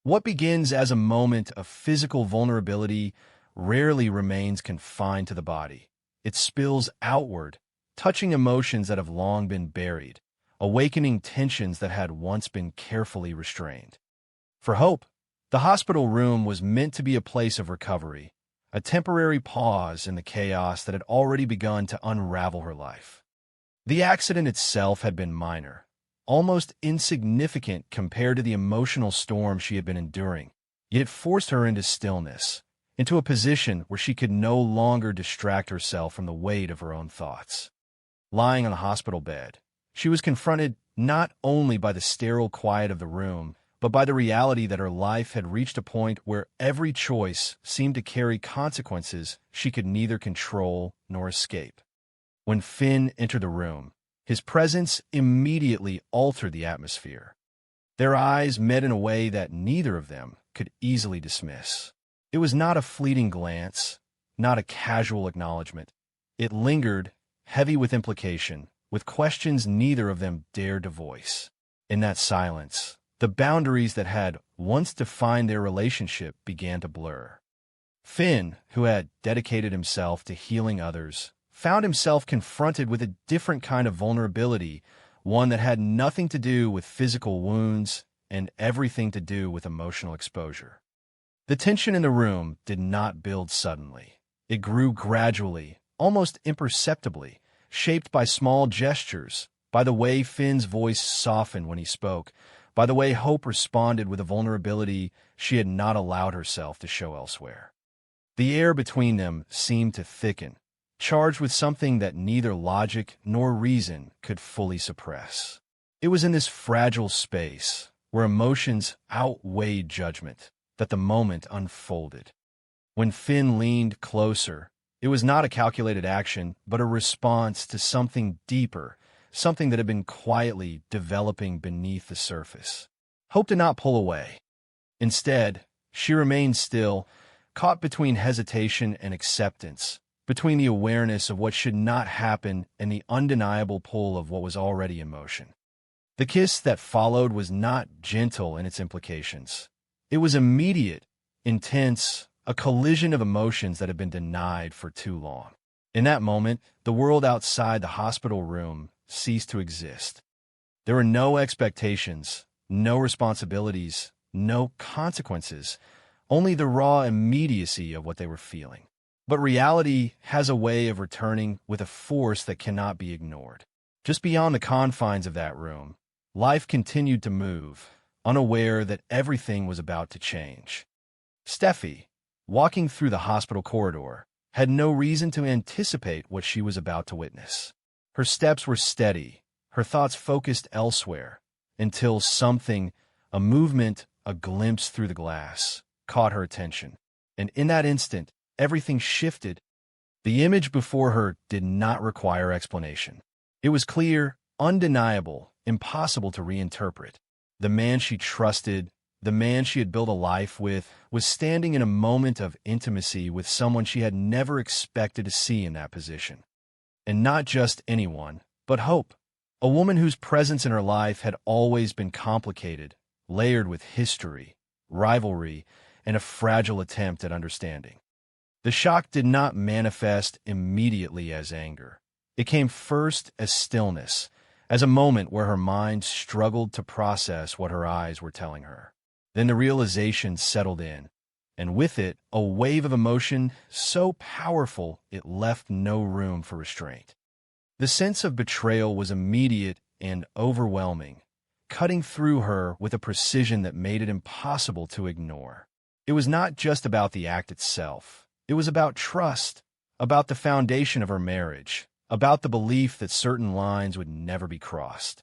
What begins as a moment of physical vulnerability rarely remains confined to the body. It spills outward, touching emotions that have long been buried, awakening tensions that had once been carefully restrained. For Hope, the hospital room was meant to be a place of recovery, a temporary pause in the chaos that had already begun to unravel her life. The accident itself had been minor, almost insignificant compared to the emotional storm she had been enduring, yet it forced her into stillness, into a position where she could no longer distract herself from the weight of her own thoughts. Lying on the hospital bed, she was confronted not only by the sterile quiet of the room, but by the reality that her life had reached a point where every choice seemed to carry consequences she could neither control nor escape. When Finn entered the room, his presence immediately altered the atmosphere. Their eyes met in a way that neither of them could easily dismiss. It was not a fleeting glance, not a casual acknowledgement. It lingered, heavy with implication, with questions neither of them dared to voice. In that silence, the boundaries that had once defined their relationship began to blur. Finn, who had dedicated himself to healing others, found himself confronted with a different kind of vulnerability, one that had nothing to do with physical wounds and everything to do with emotional exposure. The tension in the room did not build suddenly. It grew gradually, almost imperceptibly, shaped by small gestures, by the way Finn's voice softened when he spoke, by the way Hope responded with a vulnerability she had not allowed herself to show elsewhere. The air between them seemed to thicken, charged with something that neither logic nor reason could fully suppress. It was in this fragile space, where emotions outweighed judgment, that the moment unfolded. When Finn leaned closer, it was not a calculated action, but a response to something deeper, something that had been quietly developing beneath the surface. Hope did not pull away. Instead, she remained still, caught between hesitation and acceptance, between the awareness of what should not happen and the undeniable pull of what was already in motion. The kiss that followed was not gentle in its implications. It was immediate, intense, a collision of emotions that had been denied for too long. In that moment, the world outside the hospital room ceased to exist. There were no expectations, no responsibilities, no consequences, only the raw immediacy of what they were feeling. But reality has a way of returning with a force that cannot be ignored. Just beyond the confines of that room, life continued to move, unaware that everything was about to change. Steffi, walking through the hospital corridor, had no reason to anticipate what she was about to witness. Her steps were steady, her thoughts focused elsewhere, until something, a movement, a glimpse through the glass, caught her attention. And in that instant, everything shifted. The image before her did not require explanation. It was clear, undeniable, impossible to reinterpret. The man she trusted, the man she had built a life with, was standing in a moment of intimacy with someone she had never expected to see in that position. And not just anyone, but Hope, a woman whose presence in her life had always been complicated, layered with history, rivalry, and a fragile attempt at understanding. The shock did not manifest immediately as anger. It came first as stillness, as a moment where her mind struggled to process what her eyes were telling her. Then the realization settled in, and with it, a wave of emotion so powerful it left no room for restraint. The sense of betrayal was immediate and overwhelming, cutting through her with a precision that made it impossible to ignore. It was not just about the act itself. It was about trust, about the foundation of her marriage, about the belief that certain lines would never be crossed.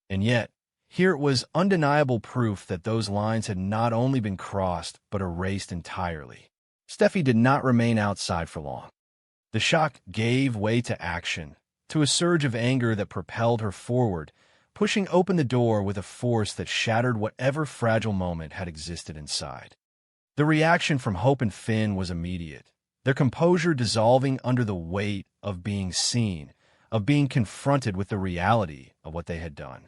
And yet, here it was undeniable proof that those lines had not only been crossed, but erased entirely. Steffi did not remain outside for long. The shock gave way to action, to a surge of anger that propelled her forward, pushing open the door with a force that shattered whatever fragile moment had existed inside. The reaction from Hope and Finn was immediate, their composure dissolving under the weight of being seen, of being confronted with the reality of what they had done.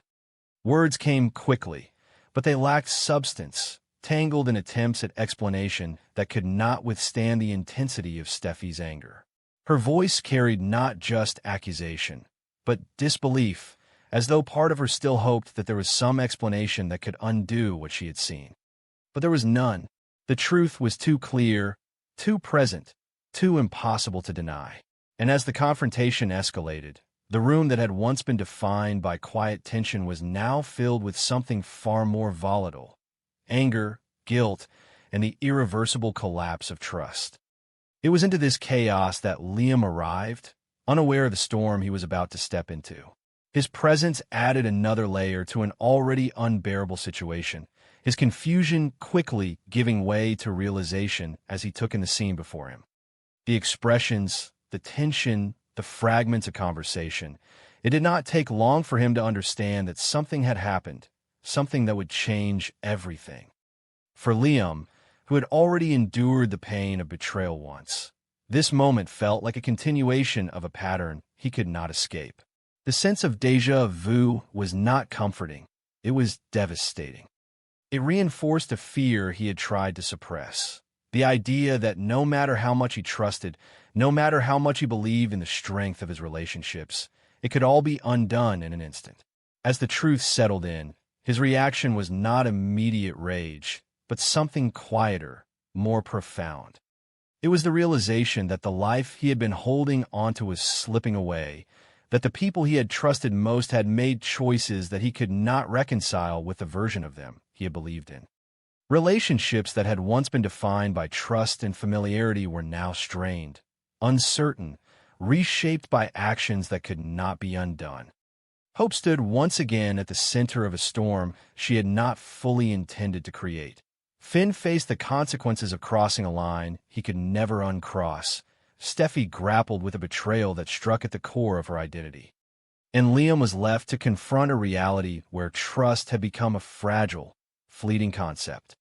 Words came quickly, but they lacked substance, tangled in attempts at explanation that could not withstand the intensity of Steffi's anger. Her voice carried not just accusation, but disbelief, as though part of her still hoped that there was some explanation that could undo what she had seen. But there was none. The truth was too clear, too present, too impossible to deny. And as the confrontation escalated, the room that had once been defined by quiet tension was now filled with something far more volatile: anger, guilt, and the irreversible collapse of trust. It was into this chaos that Liam arrived, unaware of the storm he was about to step into. His presence added another layer to an already unbearable situation, his confusion quickly giving way to realization as he took in the scene before him. The expressions, the tension, the fragments of conversation. It did not take long for him to understand that something had happened, something that would change everything. For Liam, who had already endured the pain of betrayal once, this moment felt like a continuation of a pattern he could not escape. The sense of déjà vu was not comforting. It was devastating. It reinforced a fear he had tried to suppress. The idea that no matter how much he trusted, no matter how much he believed in the strength of his relationships, it could all be undone in an instant. As the truth settled in, his reaction was not immediate rage, but something quieter, more profound. It was the realization that the life he had been holding onto was slipping away, that the people he had trusted most had made choices that he could not reconcile with the version of them he had believed in. Relationships that had once been defined by trust and familiarity were now strained, uncertain, reshaped by actions that could not be undone. Hope stood once again at the center of a storm she had not fully intended to create. Finn faced the consequences of crossing a line he could never uncross. Steffi grappled with a betrayal that struck at the core of her identity. And Liam was left to confront a reality where trust had become a fragile, fleeting concept.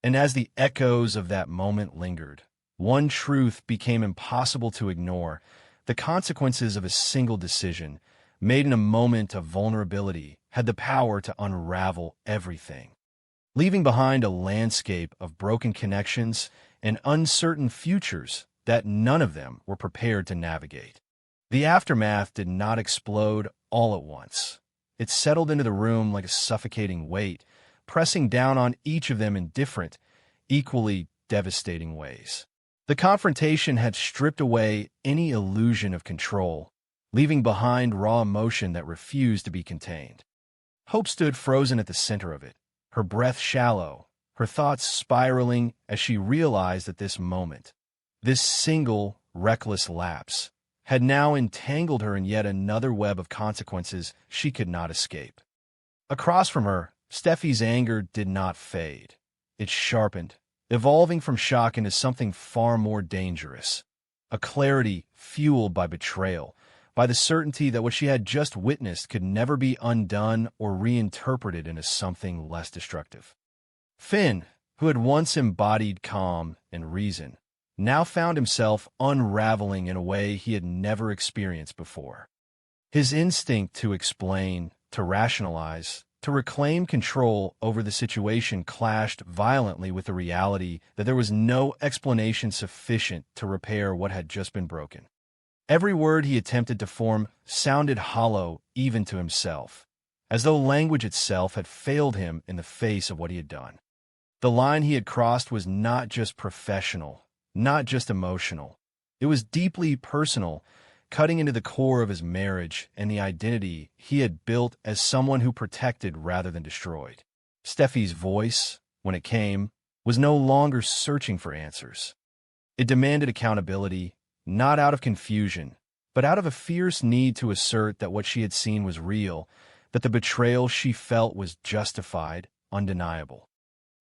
And as the echoes of that moment lingered, one truth became impossible to ignore: the consequences of a single decision, made in a moment of vulnerability, had the power to unravel everything, leaving behind a landscape of broken connections and uncertain futures that none of them were prepared to navigate. The aftermath did not explode all at once. It settled into the room like a suffocating weight, pressing down on each of them in different, equally devastating ways. The confrontation had stripped away any illusion of control, leaving behind raw emotion that refused to be contained. Hope stood frozen at the center of it, her breath shallow, her thoughts spiraling as she realized that this moment, this single, reckless lapse, had now entangled her in yet another web of consequences she could not escape. Across from her, Steffi's anger did not fade. It sharpened, evolving from shock into something far more dangerous, a clarity fueled by betrayal, by the certainty that what she had just witnessed could never be undone or reinterpreted into something less destructive. Finn, who had once embodied calm and reason, now found himself unraveling in a way he had never experienced before. His instinct to explain, to rationalize, to reclaim control over the situation clashed violently with the reality that there was no explanation sufficient to repair what had just been broken. Every word he attempted to form sounded hollow even to himself, as though language itself had failed him in the face of what he had done. The line he had crossed was not just professional, not just emotional. It was deeply personal, cutting into the core of his marriage and the identity he had built as someone who protected rather than destroyed. Steffi's voice, when it came, was no longer searching for answers. It demanded accountability, not out of confusion, but out of a fierce need to assert that what she had seen was real, that the betrayal she felt was justified, undeniable.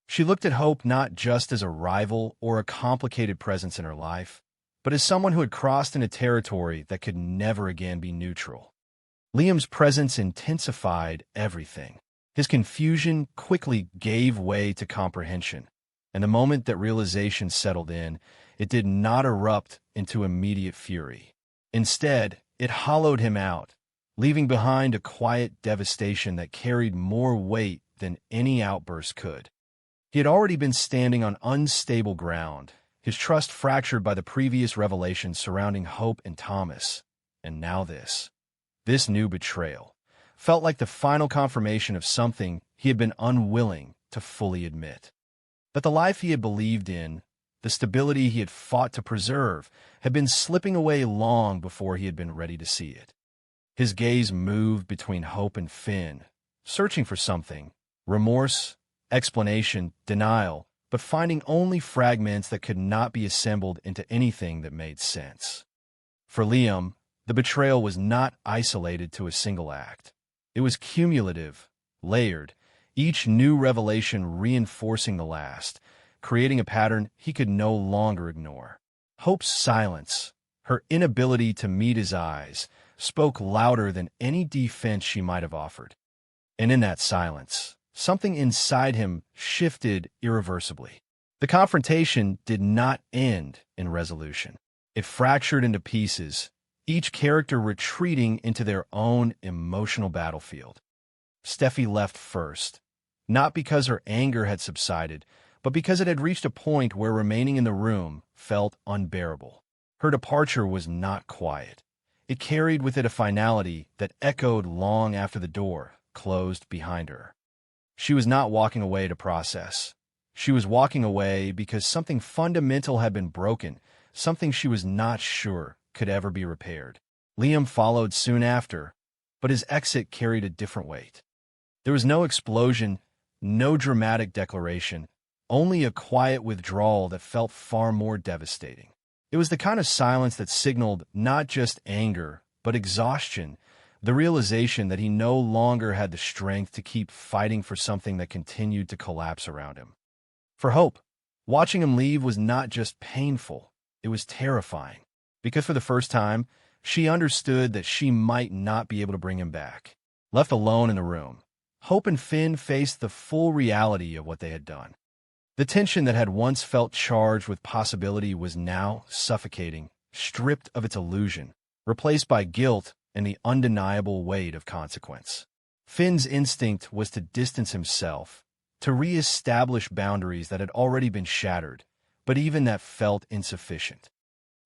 She looked at Hope not just as a rival or a complicated presence in her life, but as someone who had crossed into territory that could never again be neutral. Liam's presence intensified everything. His confusion quickly gave way to comprehension, and the moment that realization settled in, it did not erupt into immediate fury. Instead, it hollowed him out, leaving behind a quiet devastation that carried more weight than any outburst could. He had already been standing on unstable ground, his trust fractured by the previous revelations surrounding Hope and Thomas. And now this new betrayal, felt like the final confirmation of something he had been unwilling to fully admit. That the life he had believed in, the stability he had fought to preserve, had been slipping away long before he had been ready to see it. His gaze moved between Hope and Finn, searching for something, remorse, explanation, denial, but finding only fragments that could not be assembled into anything that made sense. For Liam, the betrayal was not isolated to a single act. It was cumulative, layered, each new revelation reinforcing the last, creating a pattern he could no longer ignore. Hope's silence, her inability to meet his eyes, spoke louder than any defense she might have offered. And in that silence, something inside him shifted irreversibly. The confrontation did not end in resolution. It fractured into pieces, each character retreating into their own emotional battlefield. Steffi left first, not because her anger had subsided, but because it had reached a point where remaining in the room felt unbearable. Her departure was not quiet. It carried with it a finality that echoed long after the door closed behind her. She was not walking away to process. She was walking away because something fundamental had been broken, something she was not sure could ever be repaired. Liam followed soon after, but his exit carried a different weight. There was no explosion, no dramatic declaration, only a quiet withdrawal that felt far more devastating. It was the kind of silence that signaled not just anger, but exhaustion, the realization that he no longer had the strength to keep fighting for something that continued to collapse around him. For Hope, watching him leave was not just painful, it was terrifying, because for the first time, she understood that she might not be able to bring him back. Left alone in the room, Hope and Finn faced the full reality of what they had done. The tension that had once felt charged with possibility was now suffocating, stripped of its illusion, replaced by guilt and the undeniable weight of consequence. Finn's instinct was to distance himself, to re-establish boundaries that had already been shattered, but even that felt insufficient.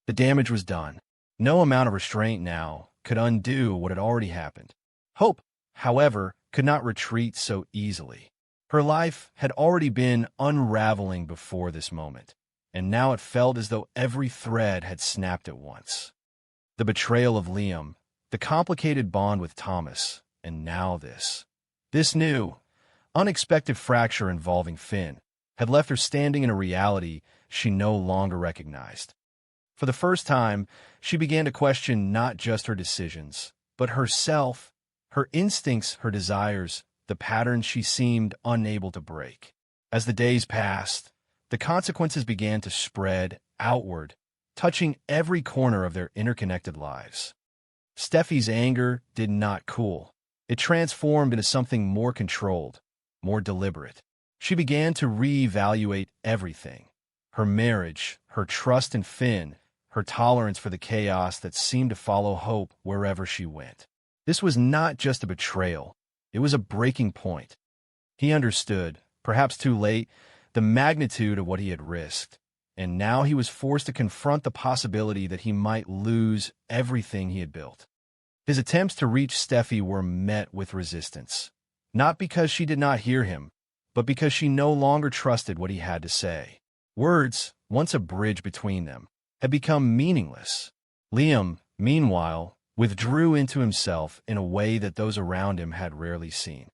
The damage was done. No amount of restraint now could undo what had already happened. Hope, however, could not retreat so easily. Her life had already been unraveling before this moment, and now it felt as though every thread had snapped at once. The betrayal of Liam, the complicated bond with Thomas, and now this new, unexpected fracture involving Finn, had left her standing in a reality she no longer recognized. For the first time, she began to question not just her decisions, but herself, her instincts, her desires, the patterns she seemed unable to break. As the days passed, the consequences began to spread outward, touching every corner of their interconnected lives. Steffi's anger did not cool. It transformed into something more controlled, more deliberate. She began to reevaluate everything. Her marriage, her trust in Finn, her tolerance for the chaos that seemed to follow Hope wherever she went. This was not just a betrayal. It was a breaking point. He understood, perhaps too late, the magnitude of what he had risked, and now he was forced to confront the possibility that he might lose everything he had built. His attempts to reach Steffi were met with resistance, not because she did not hear him, but because she no longer trusted what he had to say. Words, once a bridge between them, had become meaningless. Liam, meanwhile, withdrew into himself in a way that those around him had rarely seen.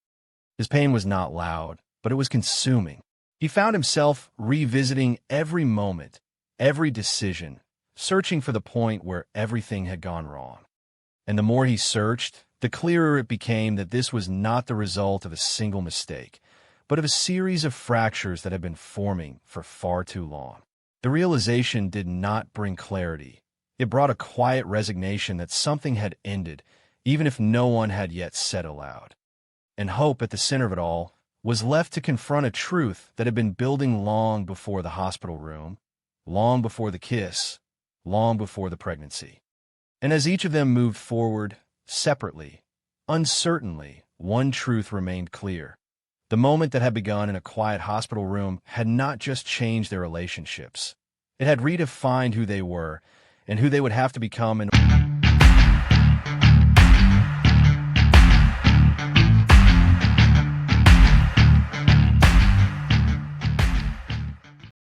His pain was not loud, but it was consuming. He found himself revisiting every moment, every decision, searching for the point where everything had gone wrong. And the more he searched, the clearer it became that this was not the result of a single mistake, but of a series of fractures that had been forming for far too long. The realization did not bring clarity. It brought a quiet resignation that something had ended, even if no one had yet said aloud. And Hope, at the center of it all, was left to confront a truth that had been building long before the hospital room, long before the kiss, long before the pregnancy. And as each of them moved forward, separately, uncertainly, one truth remained clear. The moment that had begun in a quiet hospital room had not just changed their relationships. It had redefined who they were and who they would have to become in